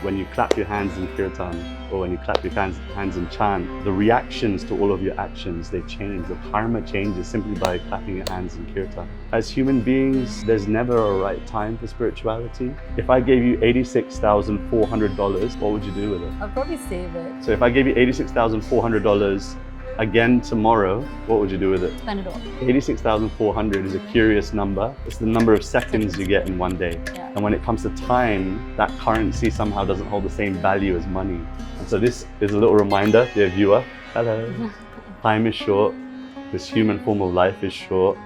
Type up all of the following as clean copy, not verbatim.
when you clap your hands in Kirtan or when you clap your hands in chant, the reactions to all of your actions, they change. The karma changes simply by clapping your hands in Kirtan. As human beings, there's never a right time for spirituality. If I gave you $86,400, what would you do with it? I'll probably save it. So if I gave you $86,400 again tomorrow, what would you do with it? Spend it all. 86,400 is a curious number. It's the number of seconds you get in one day. Yeah. And when it comes to time, that currency somehow doesn't hold the same value as money. And so this is a little reminder, dear viewer, hello. Time is short. This human form of life is short.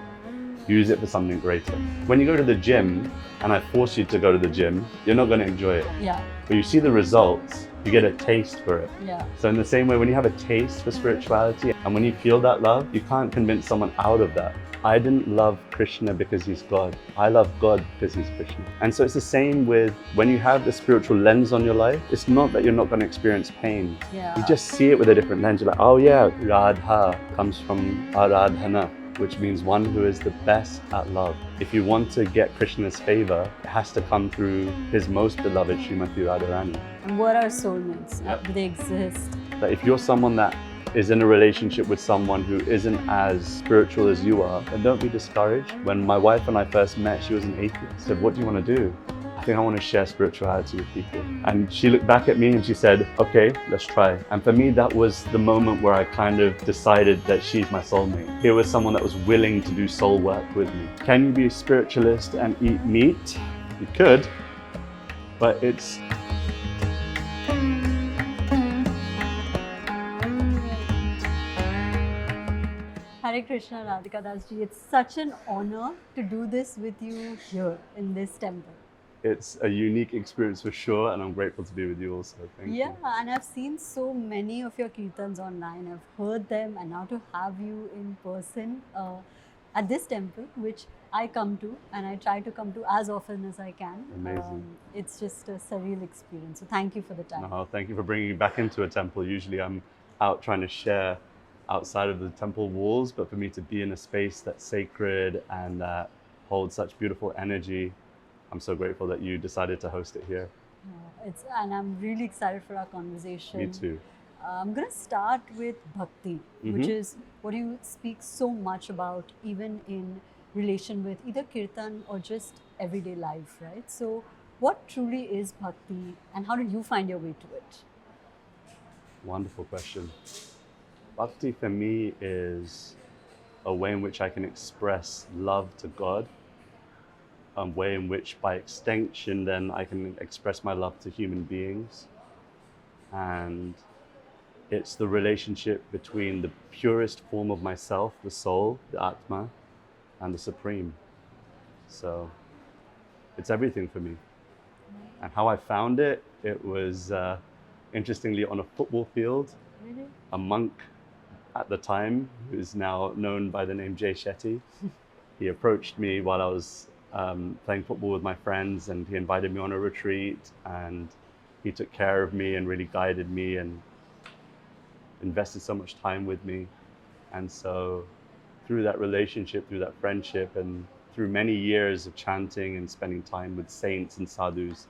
Use it for something greater. When you go to the gym, and I force you to go to the gym, you're not going to enjoy it. Yeah. But you see the results, you get a taste for it. Yeah. So in the same way, when you have a taste for spirituality and when you feel that love, you can't convince someone out of that. I didn't love Krishna because he's God. I love God because he's Krishna. And so it's the same with when you have the spiritual lens on your life, it's not that you're not going to experience pain. Yeah. You just see it with a different lens. You're like, oh yeah, Radha comes from Aradhana, which means one who is the best at love. If you want to get Krishna's favor, it has to come through his most beloved, Srimati Radharani. And what are soulmates? Yep. Do they exist? That if you're someone that is in a relationship with someone who isn't as spiritual as you are, then don't be discouraged. When my wife and I first met, she was an atheist. I said, what do you want to do? I think I want to share spirituality with people. And she looked back at me and she said, okay, let's try. And for me, that was the moment where I kind of decided that she's my soulmate. Here was someone that was willing to do soul work with me. Can you be a spiritualist and eat meat? You could, but it's... Hare Krishna, Radhika Dasji. It's such an honor to do this with you here in this temple. It's a unique experience for sure, and I'm grateful to be with you also. Thank you. Yeah, and I've seen so many of your kirtans online. I've heard them, and now to have you in person at this temple, which I come to, and I try to come to as often as I can. Amazing. It's just a surreal experience. So thank you for the time. No, thank you for bringing me back into a temple. Usually I'm out trying to share outside of the temple walls, but for me to be in a space that's sacred and that holds such beautiful energy, I'm so grateful that you decided to host it here. And I'm really excited for our conversation. Me too. I'm going to start with Bhakti, which is what you speak so much about, even in relation with either Kirtan or just everyday life, right? So what truly is Bhakti and how did you find your way to it? Wonderful question. Bhakti for me is a way in which I can express love to God, a way in which by extension then I can express my love to human beings. And it's the relationship between the purest form of myself, the soul, the Atma, and the Supreme. So it's everything for me. And how I found it, it was interestingly on a football field. Really? A monk at the time, who is now known by the name Jay Shetty, he approached me while I was playing football with my friends, and he invited me on a retreat, and he took care of me and really guided me and invested so much time with me. And so through that relationship, through that friendship, and through many years of chanting and spending time with saints and sadhus,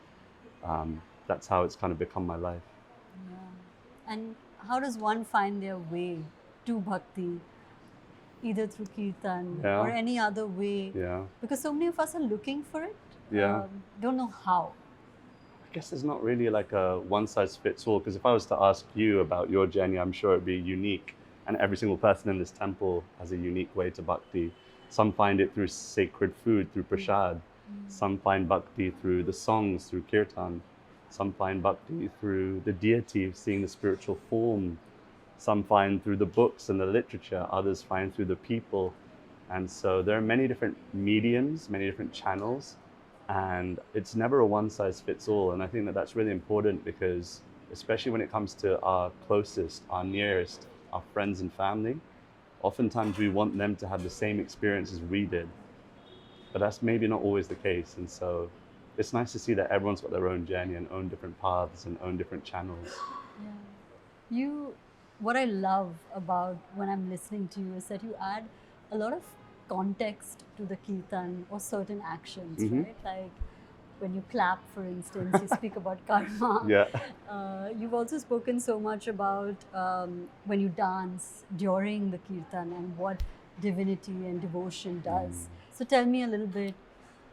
that's how it's kind of become my life. Yeah. And how does one find their way to Bhakti, either through Kirtan or any other way? Yeah. Because so many of us are looking for it, don't know how. I guess there's not really like a one-size-fits-all, because if I was to ask you about your journey, I'm sure it'd be unique. And every single person in this temple has a unique way to Bhakti. Some find it through sacred food, through prasad. Some find Bhakti through the songs, through Kirtan. Some find Bhakti through the deity, seeing the spiritual form. Some find through the books and the literature. Others find through the people. And so there are many different mediums, many different channels. And it's never a one-size-fits-all. And I think that that's really important, because especially when it comes to our closest, our nearest, our friends and family, oftentimes we want them to have the same experience as we did. But that's maybe not always the case. And so it's nice to see that everyone's got their own journey and own different paths and own different channels. Yeah. What I love about when I'm listening to you is that you add a lot of context to the kirtan or certain actions, right? Like when you clap, for instance, you speak about karma. Yeah. You've also spoken so much about when you dance during the kirtan and what divinity and devotion does. So tell me a little bit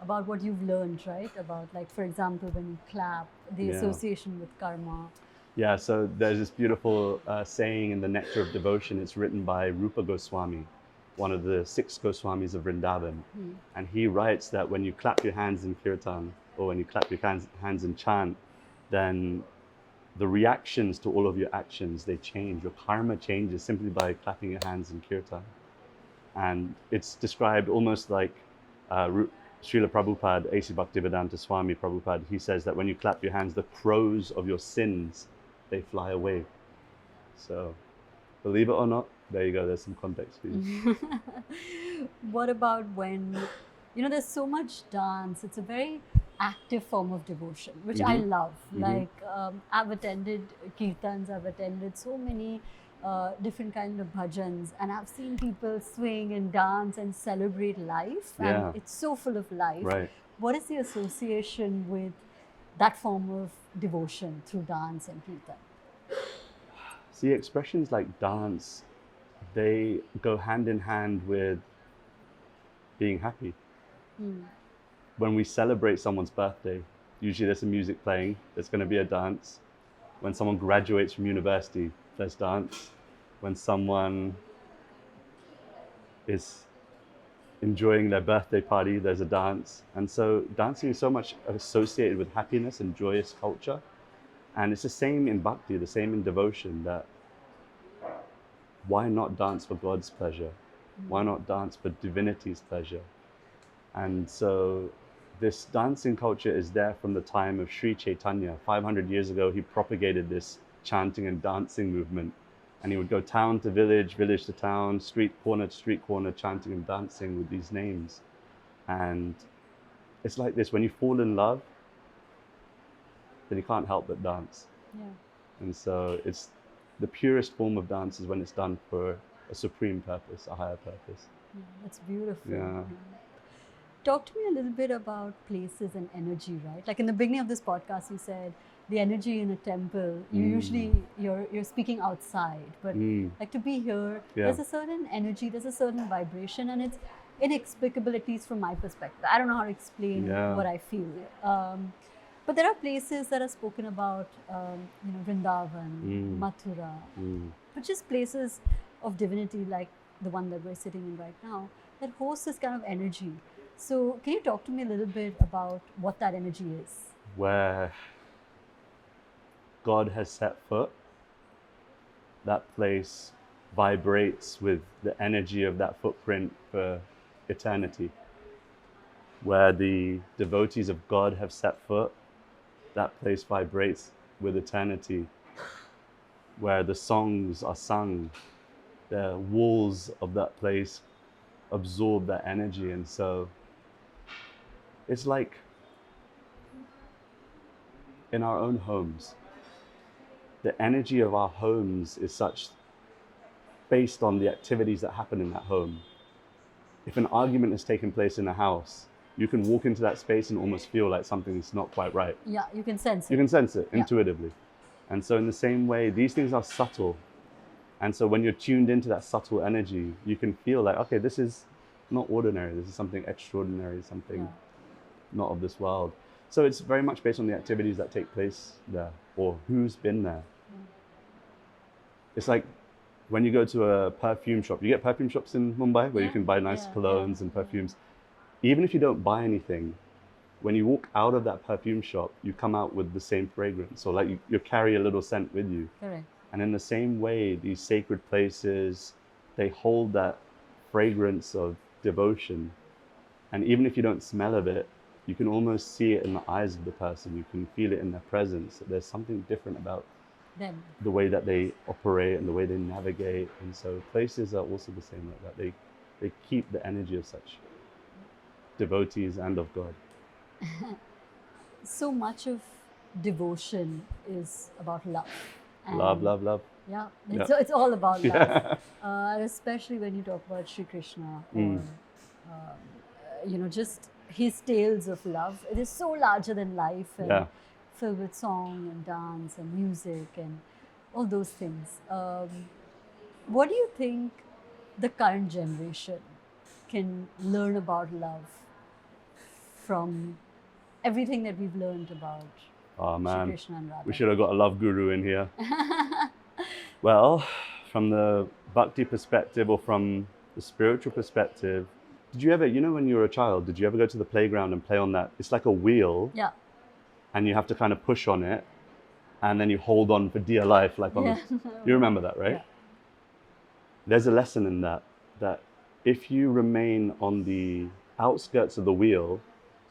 about what you've learned, right? About, like, for example, when you clap, the Yeah. association with karma. Yeah, so there's this beautiful saying in the Nectar of Devotion. It's written by Rupa Goswami, one of the 6 Goswamis of Vrindavan. And he writes that when you clap your hands in kirtan, or when you clap your hands in chant, then the reactions to all of your actions, they change. Your karma changes simply by clapping your hands in kirtan. And it's described almost like Srila Prabhupada, A.C. Bhaktivedanta Swami Prabhupada, he says that when you clap your hands, the crows of your sins, they fly away. So, believe it or not, there you go, there's some context for you. What about when, there's so much dance, it's a very active form of devotion, which I love. Like, I've attended kirtans, I've attended so many different kind of bhajans, and I've seen people swing and dance and celebrate life, Yeah. and it's so full of life. Right. What is the association with that form of devotion through dance and kirtan? See, expressions like dance, they go hand in hand with being happy. When we celebrate someone's birthday, usually there's some music playing, there's going to be a dance. When someone graduates from university, there's dance. When someone is enjoying their birthday party, there's a dance. And so dancing is so much associated with happiness and joyous culture. And it's the same in bhakti, the same in devotion, that why not dance for God's pleasure? Why not dance for divinity's pleasure? And so this dancing culture is there from the time of Sri Chaitanya. 500 years ago, he propagated this chanting and dancing movement. And he would go town to village, village to town, street corner to street corner, chanting and dancing with these names. And it's like this, when you fall in love, then you can't help but dance. Yeah. And so it's the purest form of dance is when it's done for a supreme purpose, a higher purpose. Yeah, that's beautiful. Yeah. Talk to me a little bit about places and energy, right? Like in the beginning of this podcast, you said the energy in a temple, you usually, you're speaking outside, but like to be here, there's a certain energy, there's a certain vibration, and it's inexplicable, at least from my perspective. I don't know how to explain what I feel. But there are places that are spoken about, Vrindavan, Mathura, but just places of divinity like the one that we're sitting in right now, that hosts this kind of energy. So can you talk to me a little bit about what that energy is? Where God has set foot, that place vibrates with the energy of that footprint for eternity. Where the devotees of God have set foot, that place vibrates with eternity. Where the songs are sung, the walls of that place absorb that energy. And so it's like in our own homes, the energy of our homes is such based on the activities that happen in that home. If an argument has taken place in a house, you can walk into that space and almost feel like something's not quite right. Yeah, you can sense it. You can sense it intuitively. And so in the same way, these things are subtle. And so when you're tuned into that subtle energy, you can feel like, okay, this is not ordinary. This is something extraordinary, something not of this world. So it's very much based on the activities that take place there, or who's been there. It's like when you go to a perfume shop, you get perfume shops in Mumbai where you can buy nice colognes and perfumes. Even if you don't buy anything, when you walk out of that perfume shop, you come out with the same fragrance, or like you carry a little scent with you. Correct. And in the same way, these sacred places, they hold that fragrance of devotion. And even if you don't smell of it, you can almost see it in the eyes of the person. You can feel it in their presence, that there's something different about the way that they operate and the way they navigate. And so places are also the same like that. They keep the energy of such devotees and of God. So much of devotion is about love. And Love, love, love. Yeah, it's all about love. Especially when you talk about Sri Krishna, or just his tales of love. It is so larger than life and Yeah. filled with song and dance and music and all those things. What do you think the current generation can learn about love from everything that we've learned about Oh Shri man, Krishna and Radha? we should have got a love guru in here. Well, from the Bhakti perspective or from the spiritual perspective, did you ever, when you were a child, did you ever go to the playground and play on that? It's like a wheel Yeah. and you have to kind of push on it and then you hold on for dear life, like on Yeah. you remember that, right? Yeah. There's a lesson in that if you remain on the outskirts of the wheel,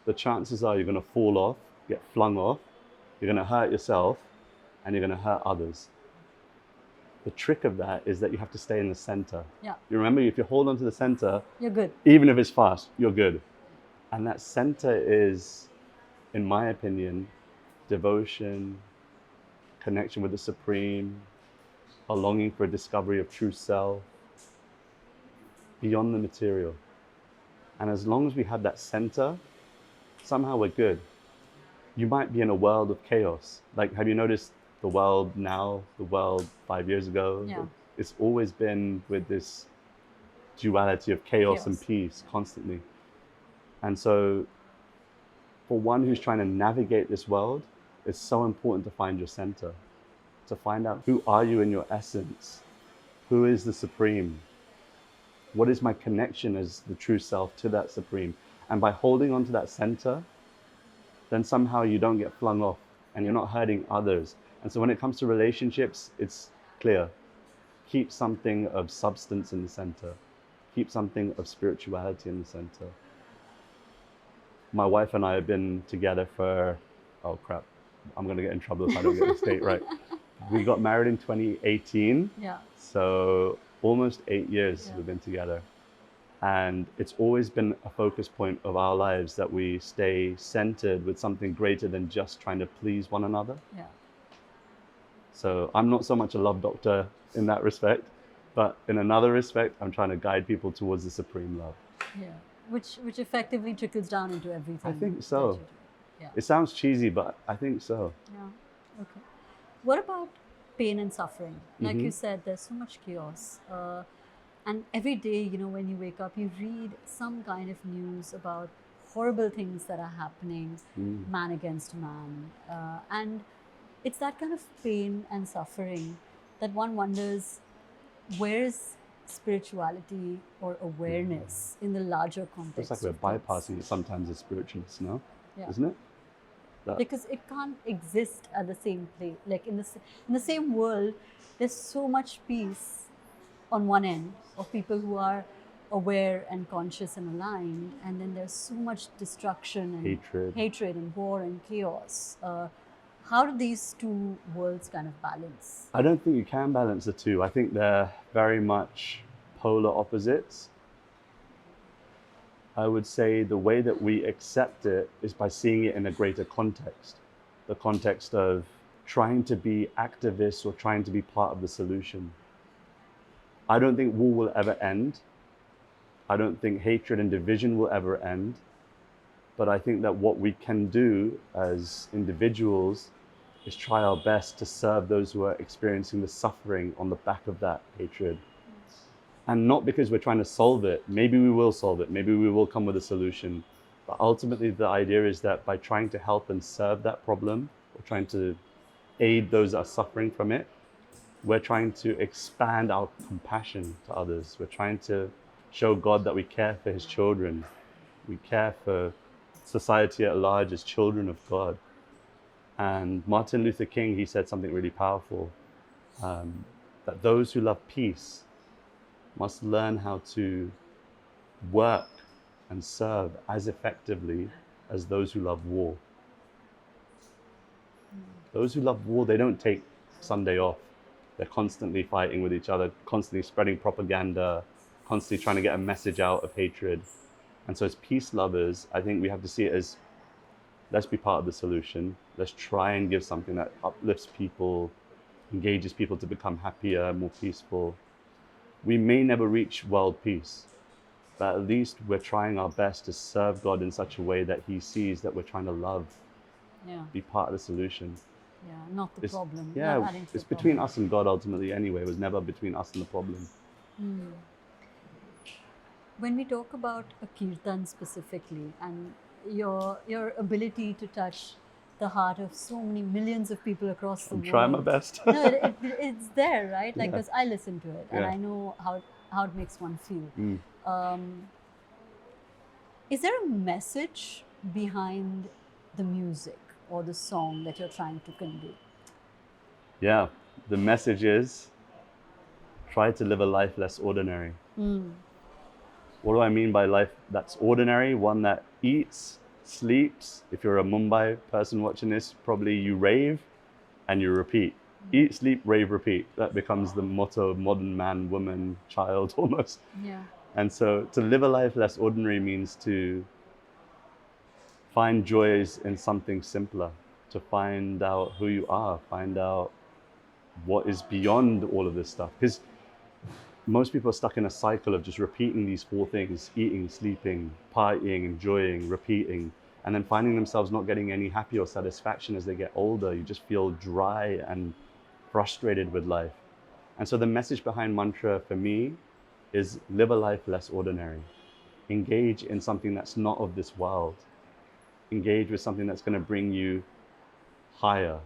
the chances are you're going to fall off, get flung off, you're going to hurt yourself, and you're going to hurt others. The trick of that is that you have to stay in the center. Yeah. You remember, if you hold on to the center, You're good. even if it's fast, you're good. And that center is, in my opinion, devotion, connection with the Supreme, a longing for a discovery of true self, beyond the material. And as long as we have that center, somehow we're good. You might be in a world of chaos. Like, have you noticed the world now, the world 5 years ago? Yeah. It's always been with this duality of chaos and peace constantly. And so for one who's trying to navigate this world, it's so important to find your center, to find out who are you in your essence, who is the Supreme, what is my connection as the true self to that Supreme. And by holding on to that center, then somehow you don't get flung off and you're not hurting others. And so when it comes to relationships, it's clear. Keep something of substance in the center. Keep something of spirituality in the center. My wife and I have been together for, oh crap, I'm going to get in trouble if I don't get this date right. We got married in 2018. Yeah. So almost 8 years Yeah. we've been together. And it's always been a focus point of our lives that we stay centered with something greater than just trying to please one another. Yeah. So I'm not so much a love doctor in that respect, but in another respect, I'm trying to guide people towards the supreme love. Yeah. Which effectively trickles down into everything. I think that so. you do. Yeah. It sounds cheesy, but I think so. Yeah. Okay. What about pain and suffering? Like Mm-hmm. you said, there's so much chaos. And every day, when you wake up, you read some kind of news about horrible things that are happening, man against man. And it's that kind of pain and suffering that one wonders, where's spirituality or awareness in the larger context? It's like we're bypassing sometimes the spiritualness, no? Yeah. Isn't it? Because it can't exist at the same place. Like in the same world, there's so much peace on one end of people who are aware and conscious and aligned, and then there's so much destruction and hatred and war and chaos. How do these two worlds kind of balance? I don't think you can balance the two. I think they're very much polar opposites. I would say the way that we accept it is by seeing it in a greater context. The context of trying to be activists or trying to be part of the solution. I don't think war will ever end. I don't think hatred and division will ever end. But I think that what we can do as individuals is try our best to serve those who are experiencing the suffering on the back of that hatred. And not because we're trying to solve it. Maybe we will solve it. Maybe we will come with a solution. But ultimately, the idea is that by trying to help and serve that problem, or trying to aid those that are suffering from it, we're trying to expand our compassion to others. We're trying to show God that we care for His children. We care for society at large as children of God. And Martin Luther King, he said something really powerful, that those who love peace must learn how to work and serve as effectively as those who love war. Those who love war, they don't take Sunday off. They're constantly fighting with each other, constantly spreading propaganda, constantly trying to get a message out of hatred. And so as peace lovers, I think we have to see it as, let's be part of the solution. Let's try and give something that uplifts people, engages people to become happier, more peaceful. We may never reach world peace, but at least we're trying our best to serve God in such a way that He sees that we're trying to love, Yeah. be part of the solution. Yeah. Not the It's, problem. yeah, Not adding to it's the between problem. us and God ultimately anyway. It was never between us and the problem. When we talk about a kirtan specifically and your ability to touch the heart of so many millions of people across the I'm trying my world, best. no, it's there, right? Like, Yeah. because I listen to it and Yeah. I know how it makes one feel. Mm. Is there a message behind the music or the song that you're trying to convey? Yeah. The message is try to live a life less ordinary. What do I mean by life that's ordinary? One that eats, sleeps. If you're a Mumbai person watching this, probably you rave and you repeat. Eat, sleep, rave, repeat. That becomes the motto of modern man, woman, child almost. Yeah. And so to live a life less ordinary means to find joys in something simpler, to find out who you are, find out what is beyond all of this stuff. Because most people are stuck in a cycle of just repeating these four things: eating, sleeping, partying, enjoying, repeating, and then finding themselves not getting any happy or satisfaction as they get older. You just feel dry and frustrated with life. And so the message behind mantra for me is live a life less ordinary. Engage in something that's not of this world. Engage with something that's going to bring you higher,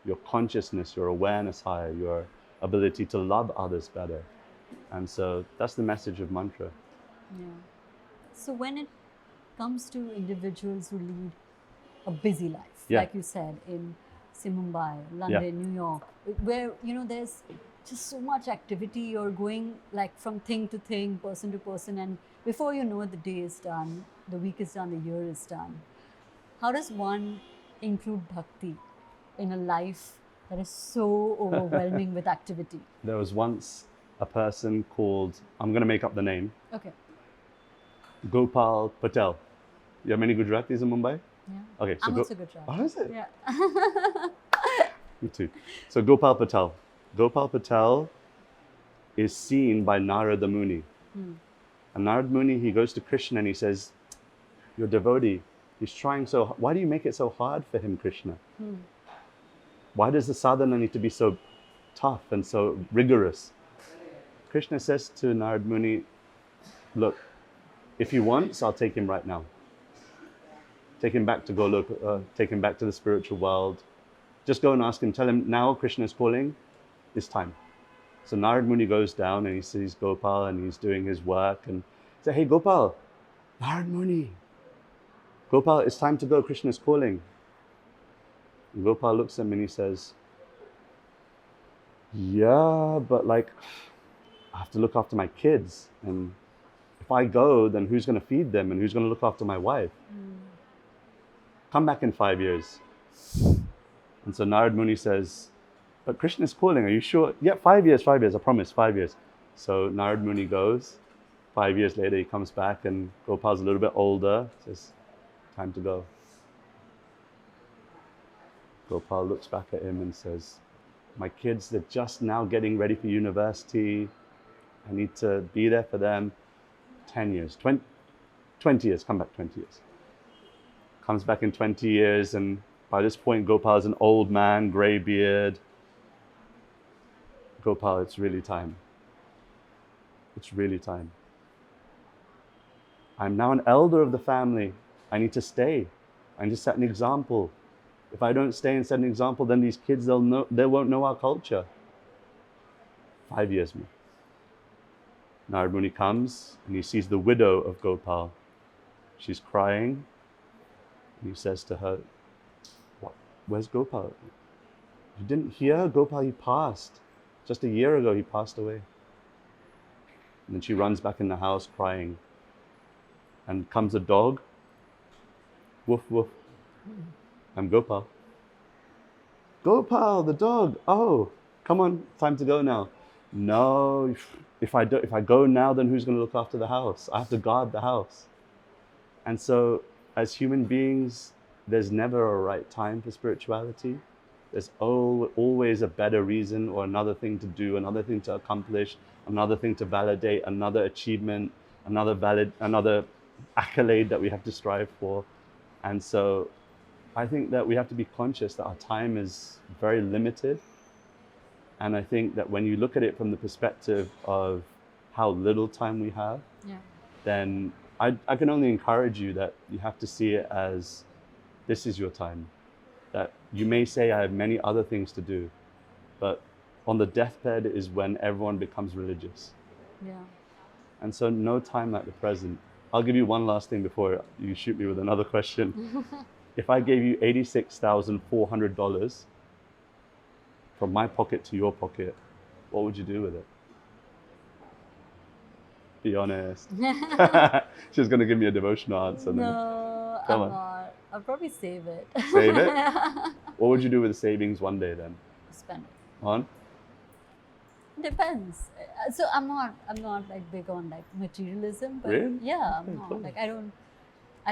your consciousness, your awareness higher, your ability to love others better. And so that's the message of mantra. Yeah. So when it comes to individuals who lead a busy life, Yeah. like you said, in say Mumbai, London, Yeah. New York, where there's just so much activity, you're going like from thing to thing, person to person, and before you know it, the day is done, the week is done, the year is done. How does one include bhakti in a life that is so overwhelming with activity? There was once a person called, I'm going to make up the name, Okay. Gopal Patel. You have many Gujaratis in Mumbai? Yeah. Okay, so I'm also Gujarati. Oh, is it? Yeah. Me too. So Gopal Patel. Gopal Patel is seen by Narada Muni. And Narada Muni, he goes to Krishna and he says, your devotee, he's trying so, why do you make it so hard for him, Krishna? Why does the sadhana need to be so tough and so rigorous? Krishna says to Narada Muni, look, if he wants, I'll take him right now. Take him back to Goloka, take him back to the spiritual world. Just go and ask him, tell him now Krishna is calling, it's time. So Narada Muni goes down and he sees Gopal and he's doing his work and says, hey Gopal, Narada Muni, Gopal, it's time to go, Krishna is calling. And Gopal looks at him and he says, yeah, but like, I have to look after my kids. And if I go, then who's going to feed them and who's going to look after my wife? Come back in 5 years. And so Narada Muni says, but Krishna is calling, are you sure? Yeah, 5 years, I promise, 5 years. So Narada Muni goes. 5 years later, he comes back and Gopal's a little bit older, says, time to go. Gopal looks back at him and says, my kids, they're just now getting ready for university. I need to be there for them. 10 years, 20 years, come back 20 years. Comes back in 20 years, and by this point, Gopal is an old man, gray beard. Gopal, it's really time. It's really time. I'm now an elder of the family. I need to stay. I need to set an example. If I don't stay and set an example, then these kids, they won't know our culture. 5 years more. Narada Muni comes and he sees the widow of Gopal. She's crying. And he says to her, what? Where's Gopal? You didn't hear? Gopal, he passed. Just a year ago, he passed away. And then she runs back in the house crying. And comes a dog. Woof, woof. I'm Gopal. Gopal, the dog. Oh, come on, time to go now. No, if I go now, then who's going to look after the house? I have to guard the house. And so, as human beings, there's never a right time for spirituality. There's always a better reason or another thing to do, another thing to accomplish, another thing to validate, another achievement, another accolade that we have to strive for. And so I think that we have to be conscious that our time is very limited. And I think that when you look at it from the perspective of how little time we have, Yeah. then I can only encourage you that you have to see it as this is your time. That you may say, I have many other things to do, but on the deathbed is when everyone becomes religious. Yeah. And so no time like the present. I'll give you one last thing before you shoot me with another question. If I gave you $86,400 from my pocket to your pocket, what would you do with it? Be honest. She's going to give me a devotional answer. No, Come I'm on. not. I'll probably save it. Save it? What would you do with the savings one day then? Spend it. On? Depends. So I'm not like big on like materialism, but Really? yeah, Okay, I'm not. cool. Like I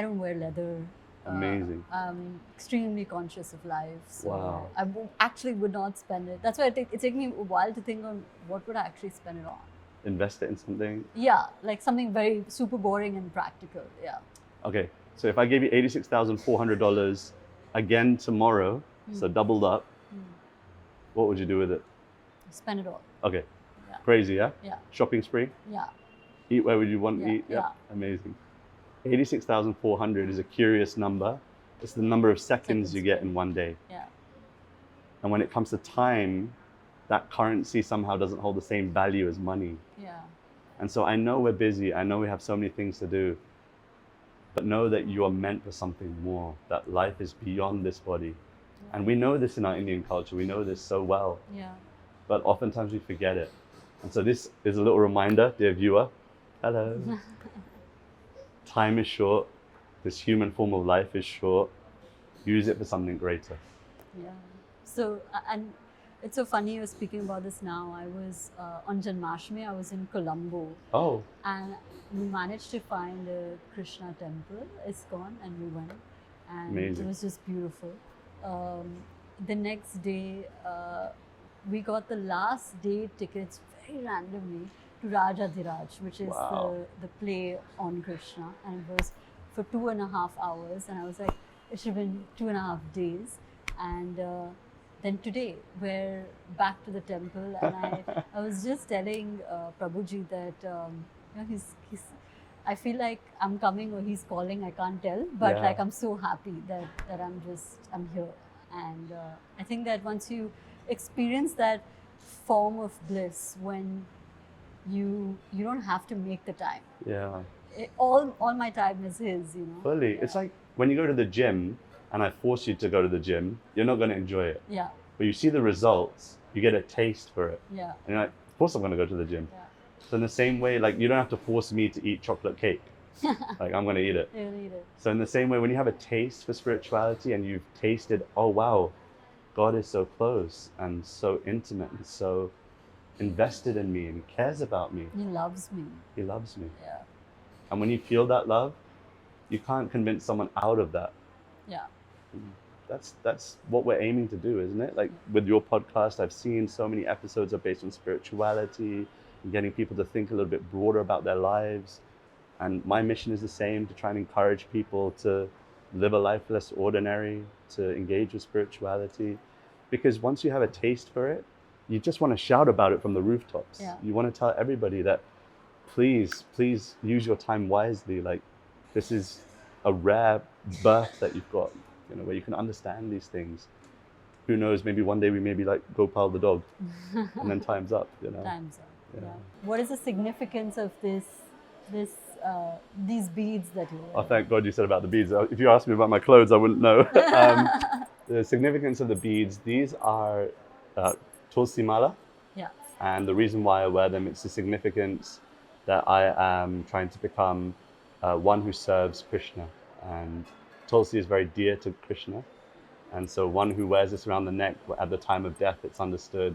don't wear leather. Amazing. I'm extremely conscious of life. So Wow. I actually would not spend it. That's why it's taking me a while to think on what would I actually spend it on. Invest it in something? Yeah, like something very super boring and practical. Yeah. Okay, so if I gave you $86,400 again tomorrow, so doubled up, what would you do with it? Spend it all. Okay, Yeah. crazy, yeah? Yeah. Shopping spree? Yeah. Eat where would you want to Yeah, eat? yeah. Amazing. 86,400 is a curious number. It's the number of seconds you get in one day. Yeah. And when it comes to time, that currency somehow doesn't hold the same value as money. Yeah. And so I know we're busy, I know we have so many things to do, but know that you are meant for something more, that life is beyond this body. And we know this in our Indian culture, we know this so well, Yeah. but oftentimes we forget it. And so this is a little reminder, dear viewer, hello. Time is short, this human form of life is short, use it for something greater. Yeah. So, and it's so funny you're speaking about this now. I was on Janmashtami, I was in Colombo, Oh, and we managed to find a Krishna temple, ISKCON, and we went. And Amazing. it was just beautiful. The next day, we got the last day tickets very randomly to Rajadhiraj, which is Wow. the play on Krishna, and it was for 2.5 hours. And I was like, it should have been 2.5 days. And then today, we're back to the temple, and I was just telling Prabhuji that you know, he's I feel like I'm coming or he's calling, I can't tell, but Yeah. like I'm so happy that I'm here. And I think that once you experience that form of bliss, when you don't have to make the time. yeah. All my time is his, you know. Fully. Yeah. It's like when you go to the gym and I force you to go to the gym, you're not going to enjoy it. Yeah, But you see the results, you get a taste for it. yeah, And you're like, of course I'm going to go to the gym. yeah. So in the same way, like you don't have to force me to eat chocolate cake. Like I'm going to eat it. You need it. So in the same way, when you have a taste for spirituality and you've tasted, oh wow, God is so close and so intimate and so invested in me and cares about me. He loves me. He loves me. Yeah, And when you feel that love, you can't convince someone out of that. yeah, That's what we're aiming to do, isn't it? Like with your podcast, I've seen so many episodes are based on spirituality and getting people to think a little bit broader about their lives. And my mission is the same, to try and encourage people to live a life less ordinary, to engage with spirituality. Because once you have a taste for it, you just want to shout about it from the rooftops. Yeah. You want to tell everybody that please use your time wisely. Like this is a rare birth that you've got, you know, where you can understand these things. Who knows, maybe one day we may be like Gopal the dog and then time's up, you know. time's up. Yeah. Yeah. What is the significance of these beads that you Oh, wear? thank God you said about the beads. If you asked me about my clothes, I wouldn't know. The significance of the beads, these are tulsi mala. Yeah, And the reason why I wear them, it's the significance that I am trying to become one who serves Krishna. And tulsi is very dear to Krishna. And so one who wears this around the neck, at the time of death, it's understood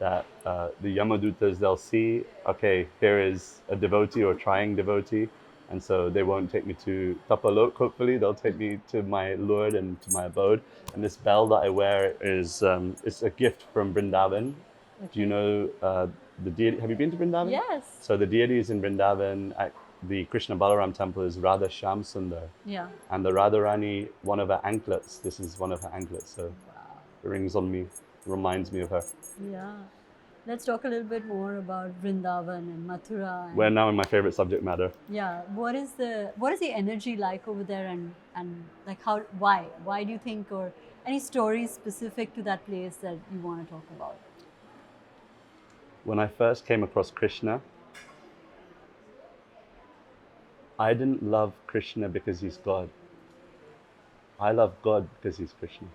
that the Yamadutas, they'll see, okay, here is a devotee or trying devotee. And so they won't take me to Tapalok, hopefully. They'll take me to my Lord and to my abode. And this bell that I wear is it's a gift from Vrindavan. Do you know the deity? Have you been to Vrindavan? yes. So the deity is in Vrindavan. the Krishna Balaram temple is Radha Shyam Sundar. Yeah. And the Radharani, one of her anklets, this is one of her anklets. So Wow. it rings on me, reminds me of her. Yeah. Let's talk a little bit more about Vrindavan and Mathura. We're now in my favorite subject matter. Yeah. What is the energy like over there, and like why do you think, or any stories specific to that place that you want to talk about? When I first came across Krishna, I didn't love Krishna because he's God. I love God because he's Krishna.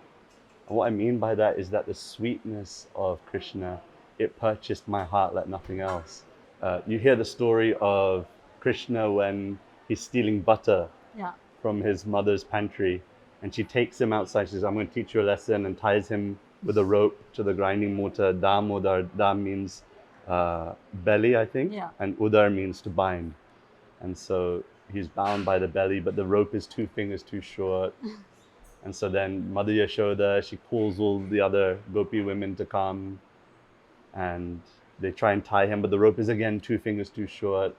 And what I mean by that is that the sweetness of Krishna, it purchased my heart like nothing else. You hear the story of Krishna when he's stealing butter Yeah. from his mother's pantry, and she takes him outside. She says, I'm going to teach you a lesson, and ties him with a rope to the grinding mortar. Damodar, Dam means belly, I think, Yeah. and Udar means to bind. And so he's bound by the belly, but the rope is 2 fingers too short. And so then Mother Yashoda, she calls all the other gopi women to come, and they try and tie him, but the rope is again 2 fingers too short.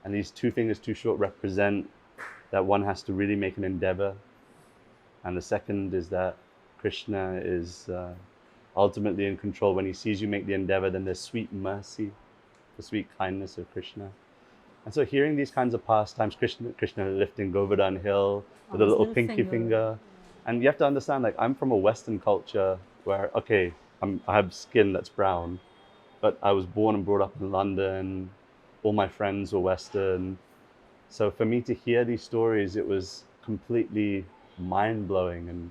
And these 2 fingers too short represent that one has to really make an endeavor. And the second is that Krishna is ultimately in control. When he sees you make the endeavor, then there's sweet mercy, the sweet kindness of Krishna. And so hearing these kinds of pastimes, Krishna lifting Govardhan Hill with a his little little pinky finger. And you have to understand, like, I'm from a Western culture where, okay, I have skin that's brown, but I was born and brought up in London. All my friends were Western. So for me to hear these stories, it was completely mind-blowing and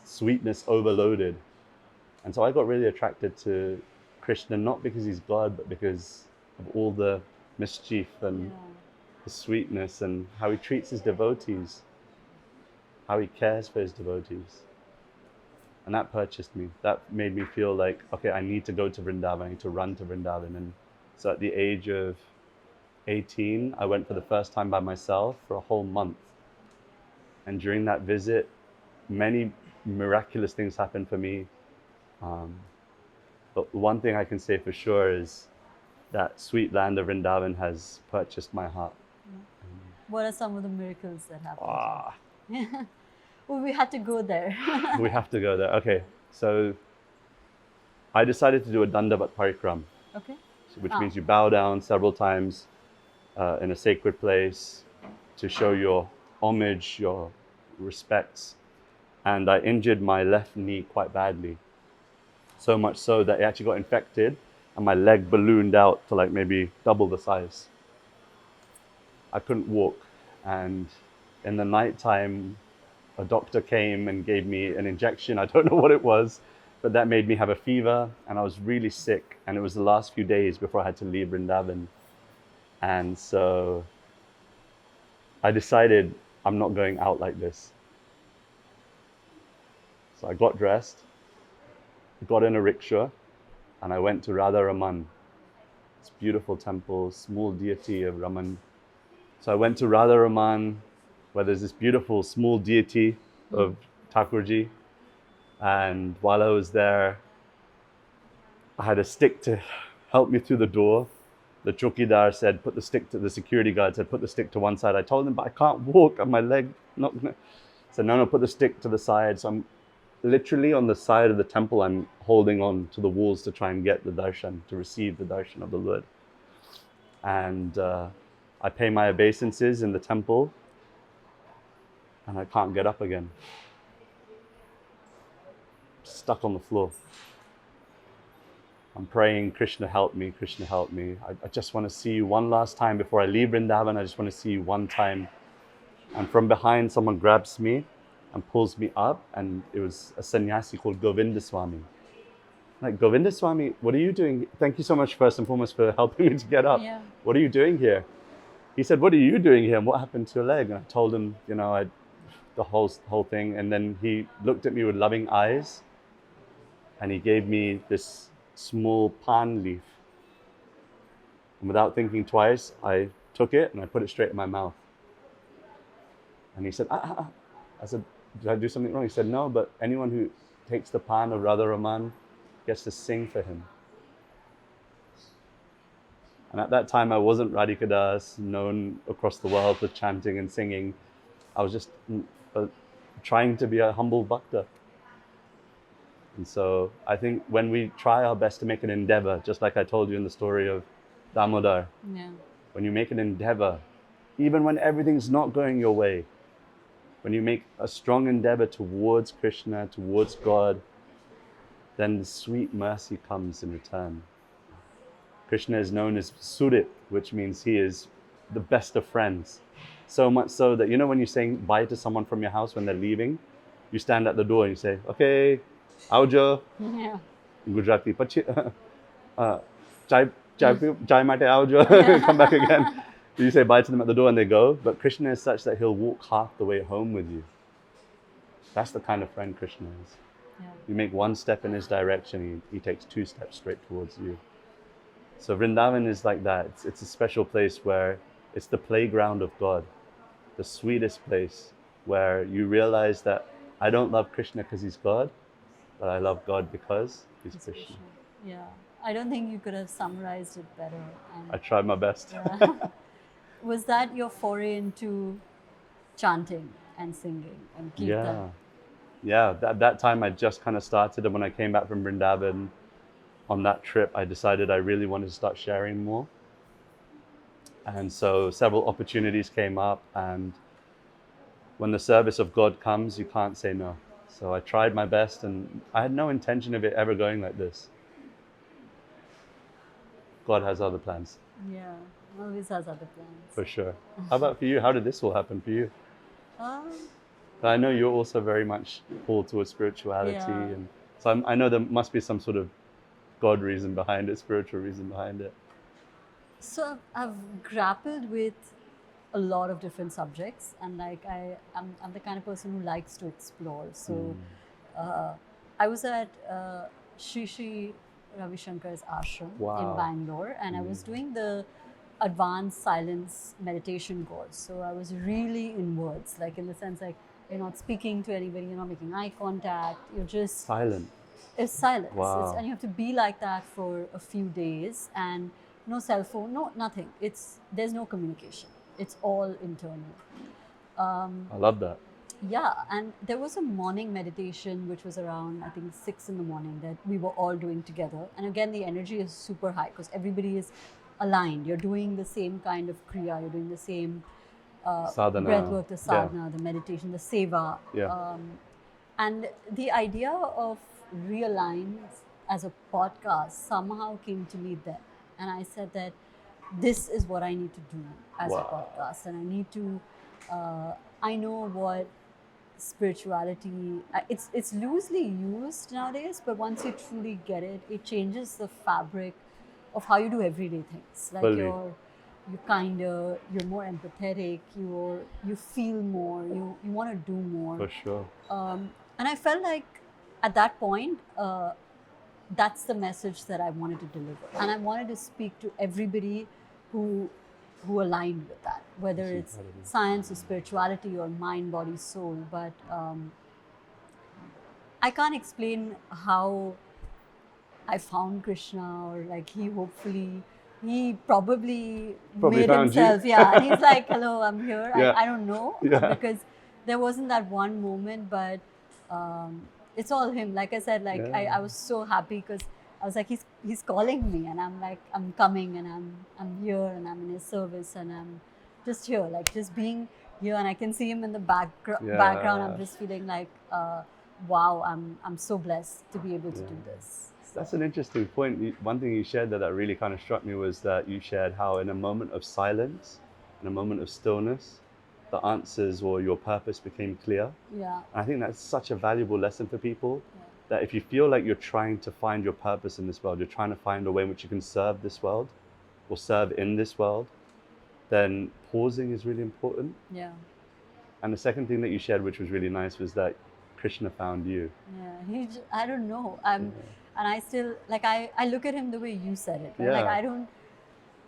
sweetness overloaded. And so I got really attracted to Krishna, not because he's God, but because of all the mischief and the sweetness and how he treats his devotees, how he cares for his devotees. And that purchased me. That made me feel like, okay, I need to go to Vrindavan, I need to run to Vrindavan. And so at the age of 18, I went for the first time by myself for a whole month. And during that visit, many miraculous things happened for me. But one thing I can say for sure is that sweet land of Vrindavan has purchased my heart. What are some of the miracles that happened? Ah, Well, we had to go there. we have to go there. Okay, so I decided to do a Dandavat Parikram, Okay. which means you bow down several times in a sacred place to show your homage, your respects. And I injured my left knee quite badly. So much so that it actually got infected and my leg ballooned out to like maybe double the size. I couldn't walk. And in the nighttime, a doctor came and gave me an injection. I don't know what it was, but that made me have a fever and I was really sick. And it was the last few days before I had to leave Vrindavan. And so I decided I'm not going out like this. So I got dressed, got in a rickshaw, and I went to Radha Raman. It's a beautiful temple, small deity of Raman. So I went to Radha Raman, where there's this beautiful small deity of Thakurji. And while I was there, I had a stick to help me through the door. The chokidar said, the security guard said, put the stick to one side. I told him, but I can't walk, and my leg not gonna. So no, put the stick to the side. So I'm literally on the side of the temple, I'm holding on to the walls to try and get the darshan, to receive the darshan of the Lord. And I pay my obeisances in the temple, and I can't get up again. Stuck on the floor. I'm praying, Krishna help me, Krishna help me. I just want to see you one last time before I leave Vrindavan. I just want to see you one time. And from behind, someone grabs me and pulls me up, and it was a sannyasi called Govindaswamy. Like, Govindaswamy, what are you doing? Thank you so much, first and foremost, for helping me to get up. Yeah. What are you doing here? He said, what are you doing here? And what happened to your leg? And I told him, the whole thing. And then he looked at me with loving eyes, and he gave me this small pan leaf. And without thinking twice, I took it and I put it straight in my mouth. And he said, I said, did I do something wrong? He said, no, but anyone who takes the pan of Radha Raman gets to sing for him. And at that time, I wasn't Radhika Das, known across the world for chanting and singing. I was just trying to be a humble bhakta. And so I think when we try our best to make an endeavor, just like I told you in the story of Damodar, Yeah. when you make an endeavor, even when everything's not going your way, when you make a strong endeavor towards Krishna, towards God, then the sweet mercy comes in return. Krishna is known as Surreal, which means he is the best of friends. So much so that, you know, when you're saying bye to someone from your house when they're leaving, you stand at the door and you say, okay, આવજો. Yeah. In Gujarati, પછી chai માટે આવજો, come back again. You say bye to them at the door and they go, but Krishna is such that he'll walk half the way home with you. That's the kind of friend Krishna is. Yeah. You make one step in his direction, he takes 2 steps straight towards you. So Vrindavan is like that. It's a special place where it's the playground of God, the sweetest place where you realize that I don't love Krishna because he's God, but I love God because he's It's Krishna. Yeah. I don't think you could have summarized it better. I And tried my best. yeah. Was that your foray into chanting and singing and kirtan? Yeah. At that time, I just kind of started, and when I came back from Vrindavan on that trip, I decided I really wanted to start sharing more. And so several opportunities came up, and when the service of God comes, you can't say no. So I tried my best, and I had no intention of it ever going like this. God has other plans, Yeah. Always has other plans. for sure. How about for you? How did this all happen for you? Um, I know you're also very much pulled towards spirituality, Yeah. and so I know there must be some sort of God reason behind it, spiritual reason behind it. So I've grappled with a lot of different subjects, and like I'm the kind of person who likes to explore. So I was at Shri Ravi Shankar's ashram Wow. in Bangalore, and I was doing the advanced silence meditation course. So I was really inwards, like in the sense like you're not speaking to anybody, you're not making eye contact, you're just Silent. it's silence. Wow. And you have to be like that for a few days, and no cell phone, no nothing. There's no communication. It's all internal. I love that. Yeah, and there was a morning meditation which was around I think 6 in the morning that we were all doing together. And again, the energy is super high because everybody is aligned. You're doing the same kind of kriya. You're doing the same Sadhana. breath work, the Yeah. sadhana, the meditation, the seva. Yeah. And the idea of Realign as a podcast somehow came to me then. And I said that this is what I need to do as a Wow. podcast. And I need to, I know what spirituality, it's loosely used nowadays, but once you truly get it, it changes the fabric of how you do everyday things. Like Fully. you're kinder, you're more empathetic, you feel more, you want to do more. For sure. And I felt like at that point, that's the message that I wanted to deliver. And I wanted to speak to everybody who aligned with that, whether That's it's incredible. science or spirituality or mind, body, soul. But I can't explain how I found Krishna, or like he probably made found you. himself. Yeah, and he's like, hello, I'm here. Yeah. I don't know, Yeah. because there wasn't that one moment, but it's all him. Like I said, like Yeah. I was so happy because I was like, he's calling me, and I'm like, I'm coming, and I'm here, and I'm in his service, and I'm just here, like just being here, and I can see him in the Yeah. background. I'm just feeling like, wow, I'm so blessed to be able to do this. That's an interesting point. One thing you shared that really kind of struck me was that you shared how in a moment of silence, in a moment of stillness, the answers or your purpose became clear. Yeah. And I think that's such a valuable lesson for people, Yeah. that if you feel like you're trying to find your purpose in this world, you're trying to find a way in which you can serve this world or serve in this world, then pausing is really important. Yeah. And the second thing that you shared, which was really nice, was that Krishna found you. Yeah, I don't know. And I still, like, I look at him the way you said it. Right? Yeah. Like,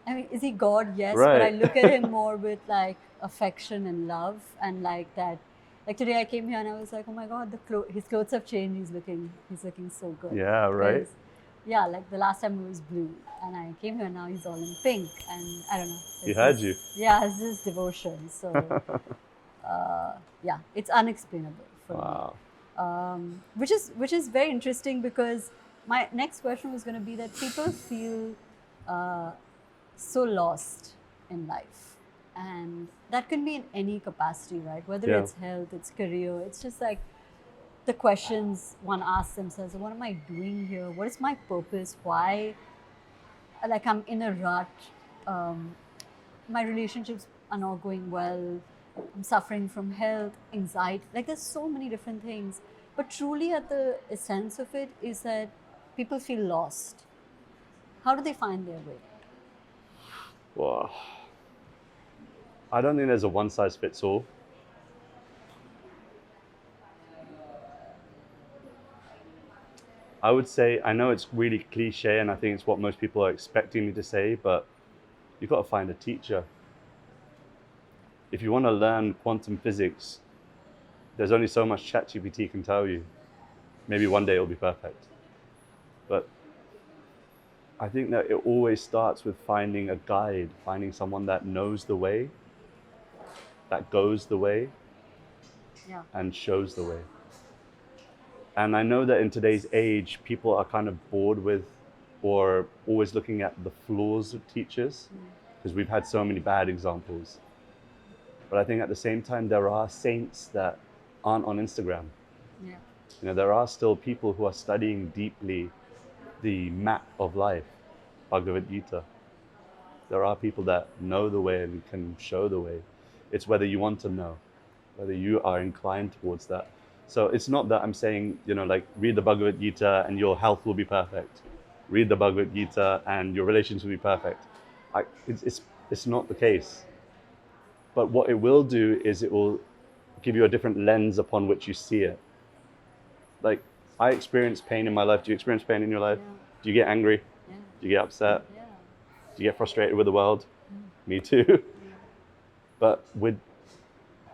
I mean, is he God? Yes. But I Right. look at him more with like affection and love, and like that. Like today I came here and I was like, oh my God, his clothes have changed. He's looking so good. Yeah, right. 'Cause, yeah, like the last time it was blue, and I came here, now he's all in pink, and I don't know. He It's heard just- you. Yeah, it's just devotion. So, yeah, it's unexplainable for Wow. me. Which is very interesting, because my next question was going to be that people feel uh, so lost in life, and that can be in any capacity, right? Whether Yeah. it's health, it's career, it's just like the questions one asks themselves: what am I doing here? What is my purpose? Why, like, I'm in a rut? um, my relationships are not going well. I'm suffering from health, anxiety. Like, there's so many different things. But truly, at the essence of it, is that people feel lost. How do they find their way? Wow. I don't think there's a one size fits all. I would say, I know it's really cliche and I think it's what most people are expecting me to say, but you've got to find a teacher. If you want to learn quantum physics, there's only so much ChatGPT can tell you. Maybe one day it'll be perfect. But I think that it always starts with finding a guide, finding someone that knows the way, that goes the way, Yeah. and shows the way. And I know that in today's age, people are kind of bored with or always looking at the flaws of teachers, because we've had so many bad examples. But I think at the same time, there are saints that aren't on Instagram. Yeah. You know, there are still people who are studying deeply the map of life, Bhagavad Gita. There are people that know the way and can show the way. It's whether you want to know, whether you are inclined towards that. So it's not that I'm saying, you know, like, read the Bhagavad Gita and your health will be perfect. Read the Bhagavad Gita and your relations will be perfect. It's not the case. But what it will do is it will give you a different lens upon which you see it. Like, I experience pain in my life. Do you experience pain in your life? Yeah. Do you get angry? Yeah. Do you get upset? Yeah. Do you get frustrated with the world? Me too. But with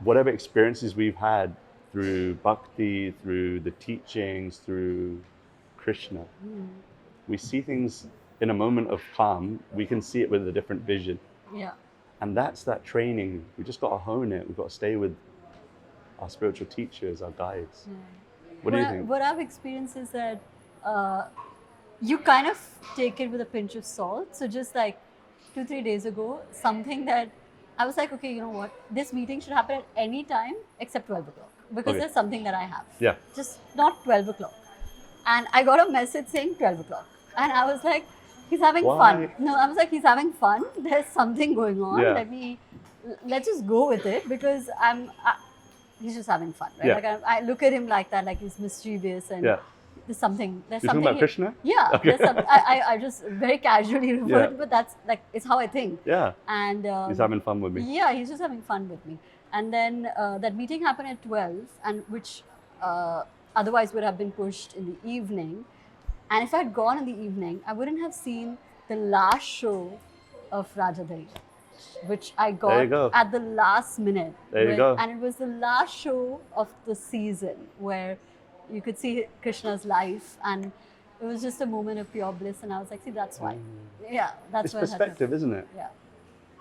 whatever experiences we've had through Bhakti, through the teachings, through Krishna, we see things in a moment of calm. We can see it with a different vision. Yeah. And that's that training. We just got to hone it. We've got to stay with our spiritual teachers, our guides. What do you think? What I've experienced is that you kind of take it with a pinch of salt. So just like 2-3 days ago, something that I was like, okay, you know what? This meeting should happen at any time except 12 o'clock, because Okay. there's something that I have. Yeah. Just not 12 o'clock. And I got a message saying 12 o'clock. And I was like, he's having Why? fun. No, I was like, he's having fun. There's something going on. Yeah. Let's just go with it, because he's just having fun, right? Yeah. Like, I look at him like that, like he's mischievous, and Yeah. there's something. There's You're talking something. about Krishna? Yeah. Okay. There's some, I just very casually referred, Yeah. but that's like, it's how I think. Yeah. And He's having fun with me. yeah, he's just having fun with me. And then that meeting happened at 12, and which otherwise would have been pushed in the evening. And if I had gone in the evening, I wouldn't have seen the last show of Rajadhari, which I There you got go. at the last minute. There you go. And it was the last show of the season, where you could see Krishna's life, and it was just a moment of pure bliss. And I was like, see, that's why. Yeah, that's It's why I had to- perspective, isn't it? Yeah.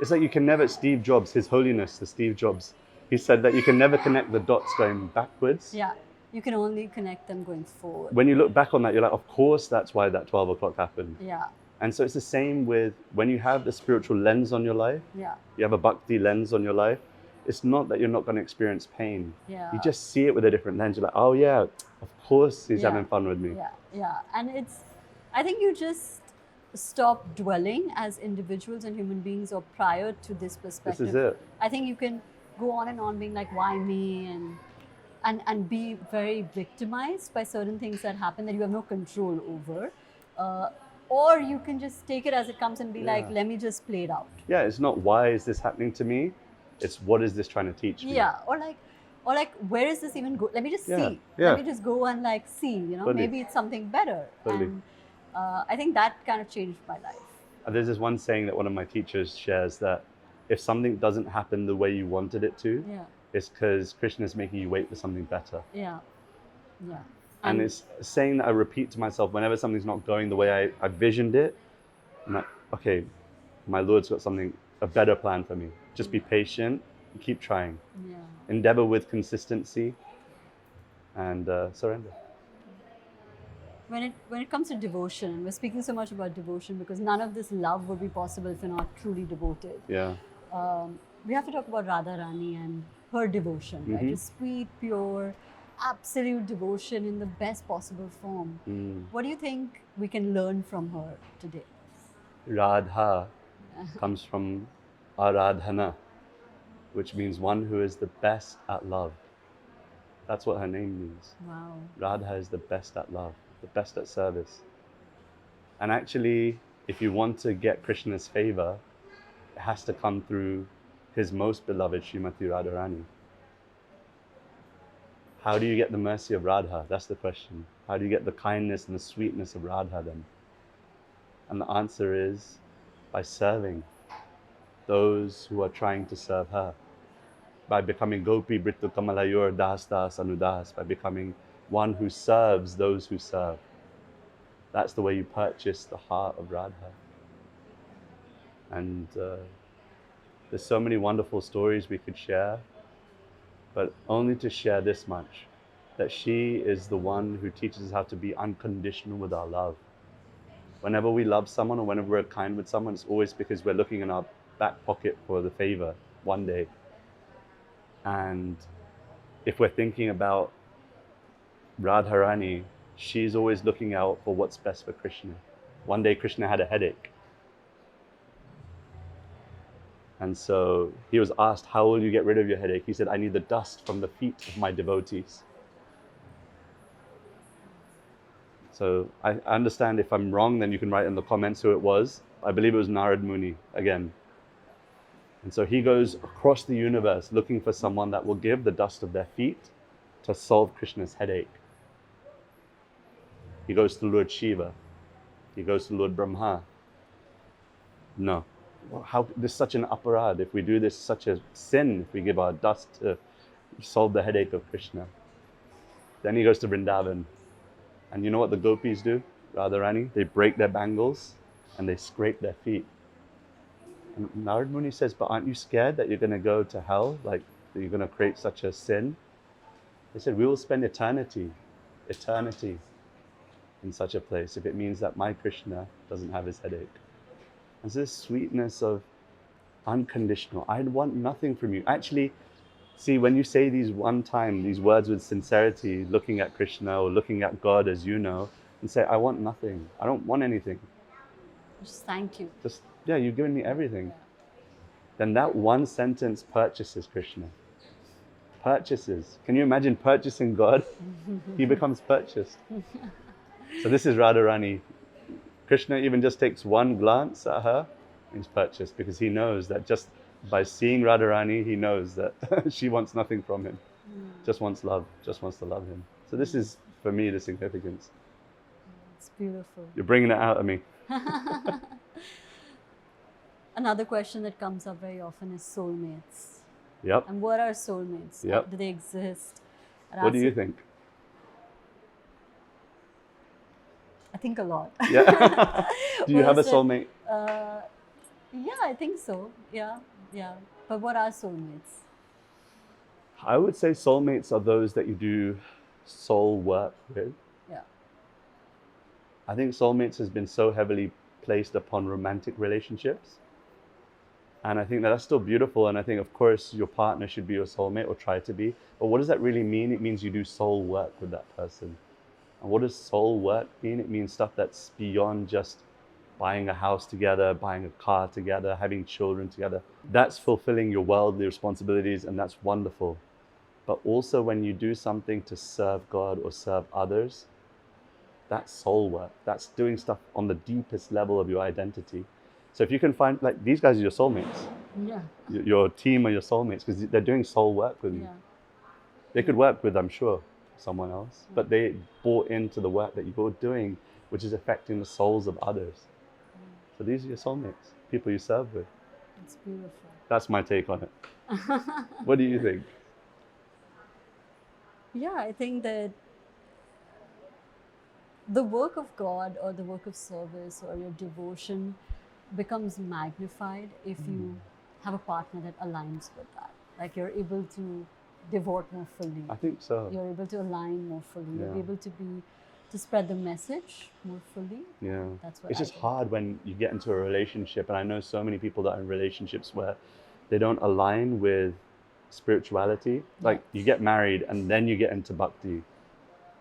It's like you can never, Steve Jobs, His Holiness, the Steve Jobs, he said that you can never connect the dots going backwards. Yeah, you can only connect them going forward. When you look back on that, you're like, of course, that's why that 12 o'clock happened. Yeah, And so it's the same with when you have the spiritual lens on your life, yeah, you have a bhakti lens on your life, it's not that you're not going to experience pain. yeah. You just see it with a different lens. You're like, oh yeah, of course he's Yeah. having fun with me. Yeah, yeah. And I think you just stop dwelling as individuals and human beings, or prior to this perspective. This is it. I think you can go on and on being like, why me? And be very victimized by certain things that happen that you have no control over. Or you can just take it as it comes and be like, Yeah. let me just play it out. Yeah, it's not why is this happening to me, it's what is this trying to teach me. Yeah, or like, where is this even go? Let me just Yeah, see. yeah. Let me just go and like see. Totally. Maybe it's something better. Totally. And I think that kind of changed my life. There's this one saying that one of my teachers shares, that if something doesn't happen the way you wanted it to, Yeah, it's because Krishna is making you wait for something better. yeah, yeah. And it's saying that I repeat to myself whenever something's not going the way I visioned it. I'm like, okay, my Lord's got a better plan for me. Just be patient, keep trying. Yeah. Endeavor with consistency and surrender. When it comes to devotion, and we're speaking so much about devotion because none of this love would be possible if you're not truly devoted. Yeah. We have to talk about Radha Rani and her devotion, right? Just sweet, pure, absolute devotion in the best possible form. What do you think we can learn from her today? Radha comes from Aradhana, which means one who is the best at love. That's what her name means. Wow. Radha is the best at love, the best at service. And actually, if you want to get Krishna's favor, it has to come through his most beloved Srimati Radharani. How do you get the mercy of Radha? That's the question. How do you get the kindness and the sweetness of Radha then? And the answer is by serving those who are trying to serve her. By becoming Gopi Britu Kamalayur Das Das Anudas, by becoming one who serves those who serve. That's the way you purchase the heart of Radha. And there's so many wonderful stories we could share, but only to share this much, that she is the one who teaches us how to be unconditional with our love. Whenever we love someone or whenever we're kind with someone, it's always because we're looking in our back pocket for the favor one day. And if we're thinking about Radharani, she's always looking out for what's best for Krishna. One day Krishna had a headache. And so he was asked, how will you get rid of your headache? He said, I need the dust from the feet of my devotees. So I understand if I'm wrong, then you can write in the comments who it was. I believe it was Narad Muni again. And so he goes across the universe looking for someone that will give the dust of their feet to solve Krishna's headache. He goes to Lord Shiva. He goes to Lord Brahma. No. How, this is such an aparad. If we do this, such a sin, if we give our dust to solve the headache of Krishna. Then he goes to Vrindavan. And you know what the gopis do, Radharani? They break their bangles and they scrape their feet. And Narad Muni says, but aren't you scared that you're going to go to hell? Like, that you're going to create such a sin? They said, we will spend eternity in such a place if it means that my Krishna doesn't have his headache. And so this sweetness of unconditional, I want nothing from you. Actually, see, when you say these words with sincerity, looking at Krishna or looking at God as you know, and say, I want nothing. I don't want anything. Just thank you. Yeah, you've given me everything. Then that one sentence purchases Krishna. Purchases. Can you imagine purchasing God? He becomes purchased. So this is Radharani. Krishna even just takes one glance at her and he's purchased, because he knows that just by seeing Radharani, he knows that she wants nothing from him. Just wants love, just wants to love him. So this is, for me, the significance. It's beautiful. You're bringing it out of me. Another question that comes up very often is soulmates. Yep. And what are soulmates? Yep. Do they exist? And What do you think? I think a lot. Yeah. Do you have a soulmate? Yeah, I think so. Yeah. But what are soulmates? I would say soulmates are those that you do soul work with. Yeah. I think soulmates has been so heavily placed upon romantic relationships. And I think that's still beautiful. And I think, of course, your partner should be your soulmate or try to be. But what does that really mean? It means you do soul work with that person. And what does soul work mean? It means stuff that's beyond just buying a house together, buying a car together, having children together. That's fulfilling your worldly responsibilities, and that's wonderful. But also when you do something to serve God or serve others, that's soul work. That's doing stuff on the deepest level of your identity. So if you can find, like, these guys are your soulmates. Yeah. Your team are your soulmates because they're doing soul work with you. Yeah. They could work with, I'm sure, someone else, but they bought into the work that you're doing, which is affecting the souls of others. So these are your soulmates, people you serve with. It's beautiful. That's my take on it. What do you think? Yeah, I think that the work of God or the work of service or your devotion becomes magnified if you have a partner that aligns with that. Like you're able to devote more fully. I think so. You're able to align more fully. You're Yeah. able to spread the message more fully. Yeah. That's what It's I just think. hard when you get into a relationship, and I know so many people that are in relationships where they don't align with spirituality. Like you get married and then you get into bhakti.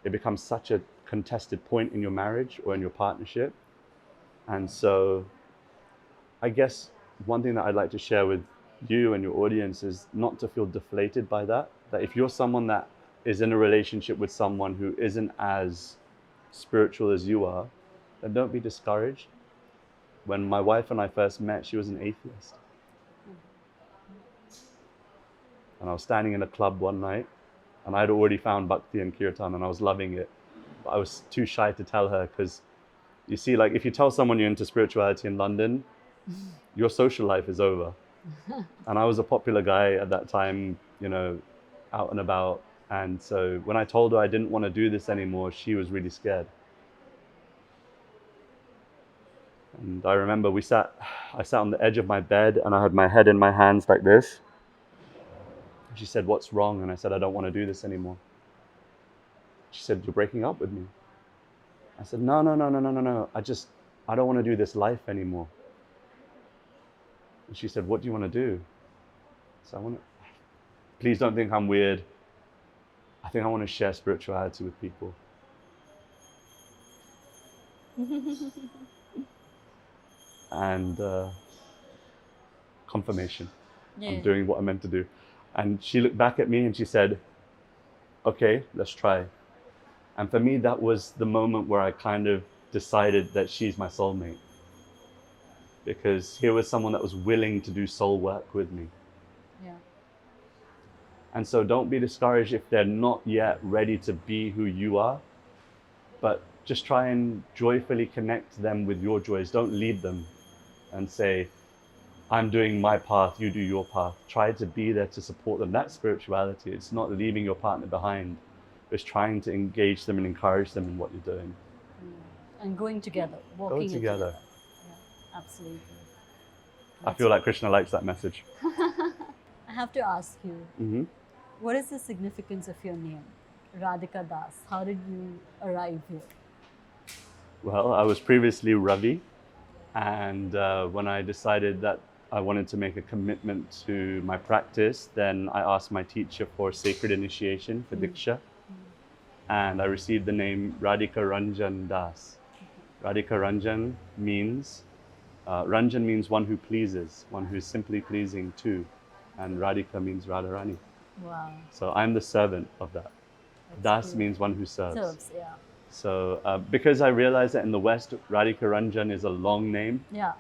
It becomes such a contested point in your marriage or in your partnership. And so I guess one thing that I'd like to share with you and your audience is not to feel deflated by that. That if you're someone that is in a relationship with someone who isn't as spiritual as you are, then don't be discouraged. When my wife and I first met, she was an atheist. And I was standing in a club one night, and I'd already found Bhakti and Kirtan, and I was loving it. But I was too shy to tell her, because you see, like if you tell someone you're into spirituality in London, your social life is over. And I was a popular guy at that time, you know, out and about. And so when I told her I didn't want to do this anymore, she was really scared. And I remember I sat on the edge of my bed and I had my head in my hands like this. She said, "What's wrong?" And I said, "I don't want to do this anymore." She said, "You're breaking up with me." I said, "No, no, no, no, no, no, no. I don't want to do this life anymore." And she said, "What do you want to do?" So please don't think I'm weird. I think I want to share spirituality with people. And confirmation. I'm doing what I'm meant to do. And she looked back at me and she said, "Okay, let's try." And for me, that was the moment where I kind of decided that she's my soulmate. Because here was someone that was willing to do soul work with me. Yeah. And so don't be discouraged if they're not yet ready to be who you are, but just try and joyfully connect them with your joys. Don't lead them and say, "I'm doing my path, you do your path." Try to be there to support them. That's spirituality. It's not leaving your partner behind. It's trying to engage them and encourage them in what you're doing. And going together, walking together. Yeah, absolutely. I feel like Krishna likes that message. I have to ask you, what is the significance of your name, Radhika Das? How did you arrive here? Well, I was previously Ravi, and when I decided that I wanted to make a commitment to my practice, then I asked my teacher for sacred initiation, for Diksha, and I received the name Radhika Ranjan Das. Radhika Ranjan means one who pleases, one who is simply pleasing to, and Radhika means Radharani. Wow. So I'm the servant of that. That's Das means one who serves. Serves, yeah. So because I realized that in the West, Radhika Ranjan is a long name, Yeah.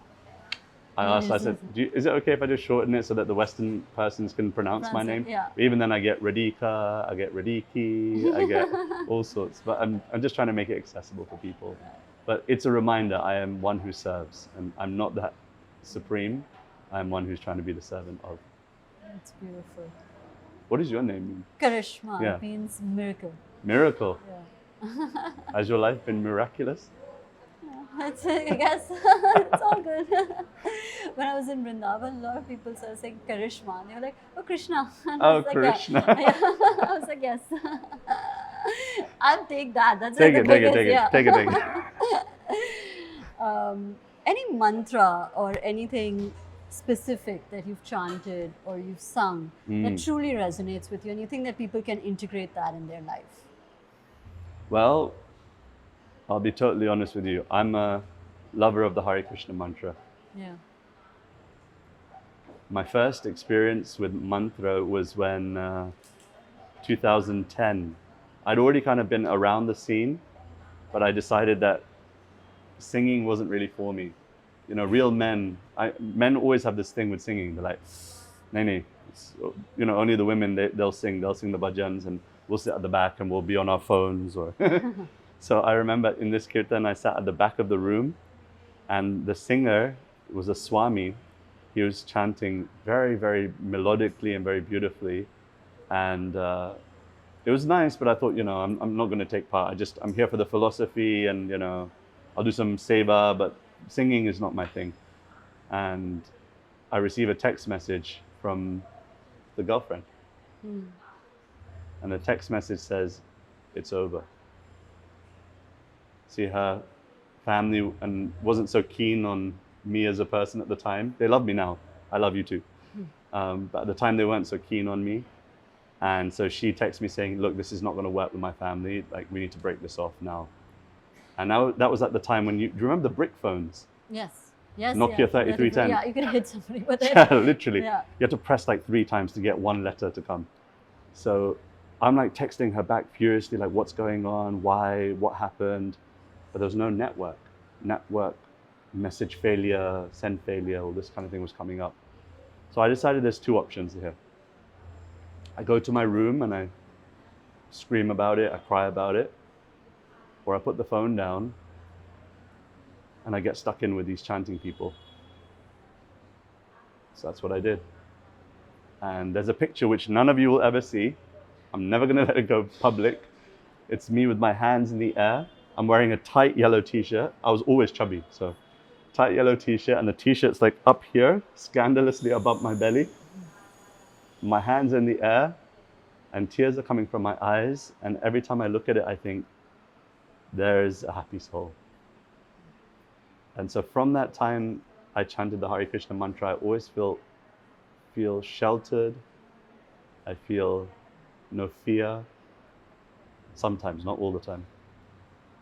I said, is it okay if I just shorten it so that the Western persons can pronounce my name? Yeah. Even then I get Radhika, I get Radhiki, I get all sorts. But I'm just trying to make it accessible for people. But it's a reminder, I am one who serves, and I'm not that supreme. I'm one who's trying to be the servant of. That's beautiful. What does your name mean? Karishma means miracle. Miracle. Yeah. Has your life been miraculous? I guess it's all good. When I was in Vrindavan, a lot of people started saying Karishma. And they were like, "Oh, Krishna." And I was like, Krishna. Yeah. I was like, yes. I'll take that. That's take the biggest, take it. Any mantra or anything specific that you've chanted or you've sung that truly resonates with you and you think that people can integrate that in their life? Well, I'll be totally honest with you. I'm a lover of the Hare Krishna mantra. Yeah. My first experience with mantra was when 2010. I'd already kind of been around the scene, but I decided that singing wasn't really for me. You know, real men always have this thing with singing. They're like, "Nahi, you know, only the women, they'll sing the bhajans, and we'll sit at the back and we'll be on our phones." Or So I remember in this kirtan, I sat at the back of the room, and the singer was a Swami. He was chanting very, very melodically and very beautifully. And it was nice, but I thought, I'm not going to take part. I'm here for the philosophy, and I'll do some seva, but singing is not my thing. And I receive a text message from the girlfriend, and the text message says, "It's over." See, her family and wasn't so keen on me as a person at the time. They love me now. I love you too. But at the time, they weren't so keen on me. And so she texted me saying, "Look, this is not going to work with my family. Like, we need to break this off now." And now that was at the time when do you remember the brick phones? Yes. Yes. Nokia yeah. 3310. Yeah, you can hit somebody with it. Yeah, literally. Yeah. You had to press like 3 times to get one letter to come. So I'm like texting her back furiously, like, what's going on? Why? What happened? But there was no network. Message failure, send failure, all this kind of thing was coming up. So I decided there's 2 options here. I go to my room and I scream about it, I cry about it, or I put the phone down and I get stuck in with these chanting people. So that's what I did. And there's a picture which none of you will ever see. I'm never going to let it go public. It's me with my hands in the air. I'm wearing a tight yellow t-shirt. I was always chubby, so tight yellow t-shirt, and the t-shirt's like up here, scandalously above my belly. My hands in the air, and tears are coming from my eyes. And every time I look at it, I think, there's a happy soul. And so from that time, I chanted the Hare Krishna mantra. I always feel sheltered. I feel no fear. Sometimes, not all the time.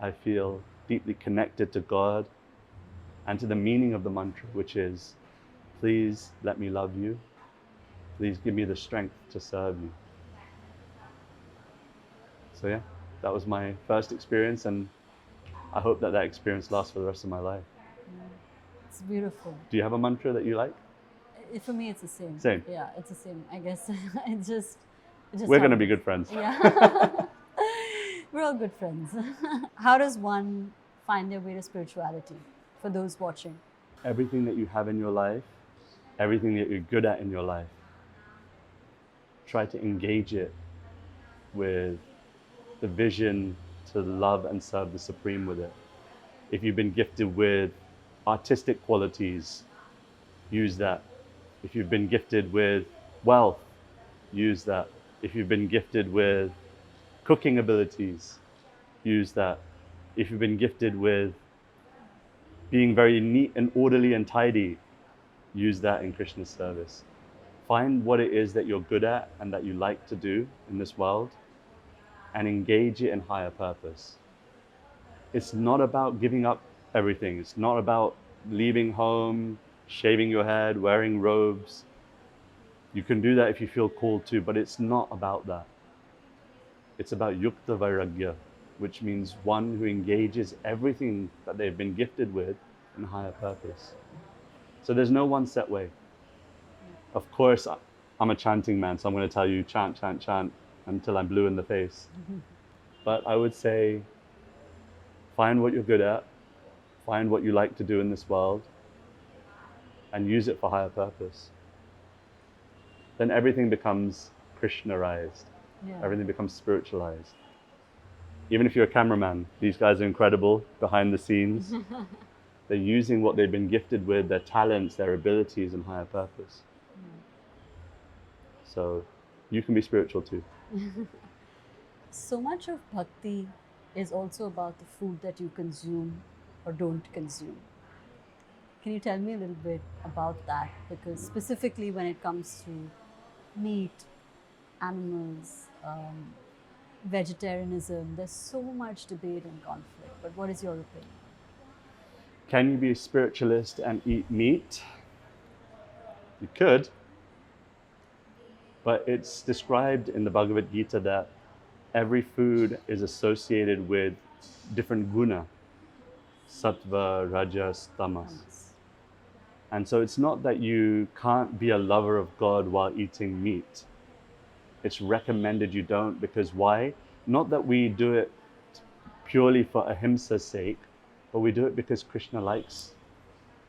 I feel deeply connected to God and to the meaning of the mantra, which is, please let me love you. Please give me the strength to serve you. So yeah, that was my first experience, and I hope that experience lasts for the rest of my life. It's beautiful. Do you have a mantra that you like? For me, it's the same. Same. Yeah, it's the same. I guess it's just. We're going to be good friends. Yeah. We're all good friends. How does one find their way to spirituality for those watching? Everything that you have in your life, everything that you're good at in your life, try to engage it with the vision to love and serve the Supreme with it. If you've been gifted with artistic qualities, use that. If you've been gifted with wealth, use that. If you've been gifted with cooking abilities, use that. If you've been gifted with being very neat and orderly and tidy, use that in Krishna's service. Find what it is that you're good at and that you like to do in this world, and engage it in higher purpose. It's not about giving up everything. It's not about leaving home, shaving your head, wearing robes. You can do that if you feel called to, but it's not about that. It's about yukta vairagya, which means one who engages everything that they've been gifted with in higher purpose. So there's no one set way. Of course, I'm a chanting man, so I'm going to tell you chant, chant, chant until I'm blue in the face. But I would say, find what you're good at, find what you like to do in this world, and use it for higher purpose. Then everything becomes Krishnaized. Yeah. Everything becomes spiritualized. Even if you're a cameraman, these guys are incredible behind the scenes. They're using what they've been gifted with, their talents, their abilities, in higher purpose. So you can be spiritual too. So much of bhakti is also about the food that you consume or don't consume. Can you tell me a little bit about that? Because specifically when it comes to meat, animals, vegetarianism, there's so much debate and conflict. But what is your opinion? Can you be a spiritualist and eat meat? You could. But it's described in the Bhagavad Gita that every food is associated with different guna, sattva, rajas, tamas. And so it's not that you can't be a lover of God while eating meat. It's recommended you don't, because why? Not that we do it purely for ahimsa's sake, but we do it because Krishna likes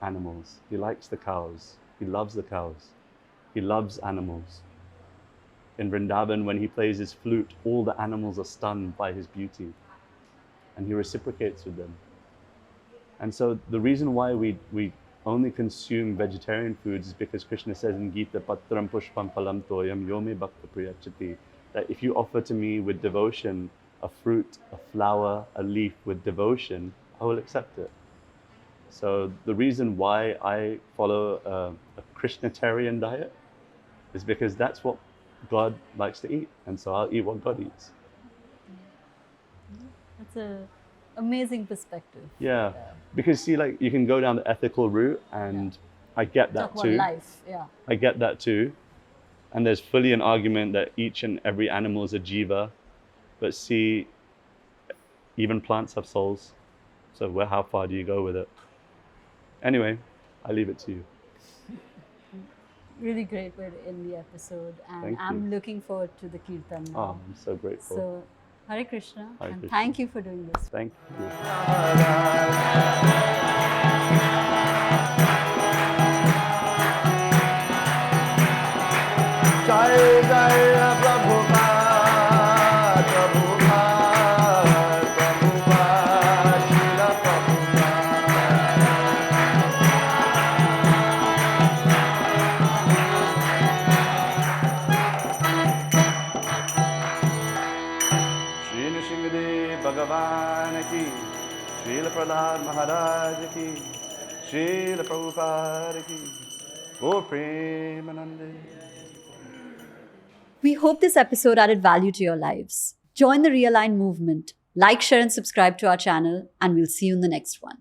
animals. He likes the cows. He loves the cows. He loves animals. in Vrindavan, when he plays his flute, all the animals are stunned by his beauty. And he reciprocates with them. And so the reason why we only consume vegetarian foods is because Krishna says in Gita, Patram pushpam phalam toyam yome bhakta priyachati, that if you offer to me with devotion a fruit, a flower, a leaf with devotion, I will accept it. So the reason why I follow a Krishnatarian diet is because that's what God likes to eat. And so I'll eat what God eats. That's an amazing perspective. Yeah. Because see, like, you can go down the ethical route, and I get that Talk too. about life, yeah. I get that too. And there's fully an argument that each and every animal is a jiva. But see, even plants have souls. So how far do you go with it? Anyway, I leave it to you. Really great way to end the episode. And Thank I'm you. looking forward to the Kirtan now. Oh, I'm so grateful. So, Hare Krishna. Hare And Krishna. thank you for doing this. Thank you. Jai Jai Prabhupada, Prabhupada, Prabhupada, Srila Prabhupada. Shri Nrsimhadev Bhagavan ki, Srila Prahlad Maharaj ki, Srila Prabhupada ki, Gaur Premanande. We hope this episode added value to your lives. Join the Realign movement. Like, share, and subscribe to our channel, and we'll see you in the next one.